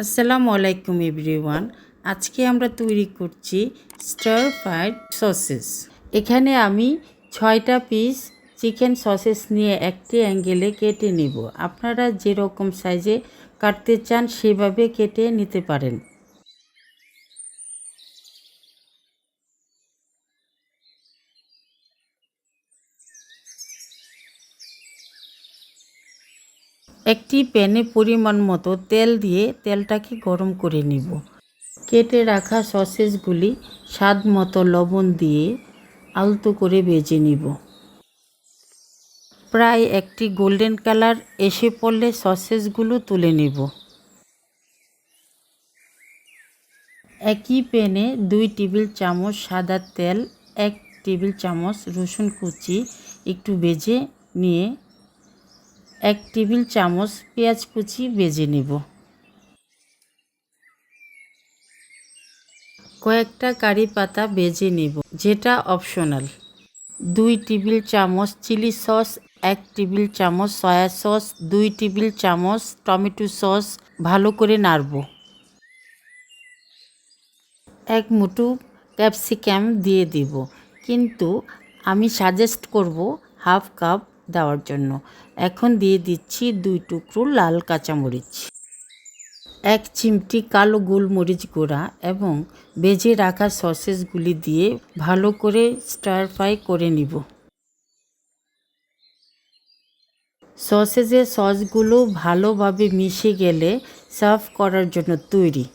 আসসালামু আলাইকুম এভরিওয়ান। আজকে আমরা তৈরি করছি স্টার ফ্রাইড সসেস। এখানে আমি 6টা পিস চিকেন সসেস নিয়ে একটি অ্যাঙ্গেলে কেটে নিব। আপনারা যেরকম সাইজে কাটতে চান সেভাবে কেটে নিতে পারেন। একটি প্যানে পরিমাণ মতো তেল দিয়ে তেলটাকে গরম করে নিব। কেটে রাখা সসেসগুলি স্বাদ মতো লবণ দিয়ে আলতো করে ভেজে নিব। প্রায় একটি গোল্ডেন কালার এসে পড়লে সসেসগুলো তুলে নেব। একই প্যানে 2 টেবিল চামচ সাদা তেল, 1 টেবিল চামচ রসুন কুচি একটু ভেজে নিয়ে 1 টেবিল চামচ পেঁয়াজ কুচি ভেজে নেব। কয়েকটা কারি পাতা ভেজে নেব, যেটা অপশনাল। 2 টেবিল চামচ চিলি সস, 1 টেবিল চামচ সয়া সস, 2 টেবিল চামচ টমেটো সস ভালো করে নাড়ব। 1 মুঠো ক্যাপসিকাম দিয়ে দিব, কিন্তু আমি সাজেস্ট করব হাফ কাপ দেওয়ার জন্য। এখন দিয়ে দিচ্ছি 2 টুকরো লাল কাঁচামরিচ, 1 চিমটি কালো গোলমরিচ গুঁড়া এবং ভেজে রাখা সসেসগুলি দিয়ে ভালো করে স্টার ফ্রাই করে নিব। সসেজের সসগুলো ভালোভাবে মিশে গেলে সার্ভ করার জন্য তৈরি।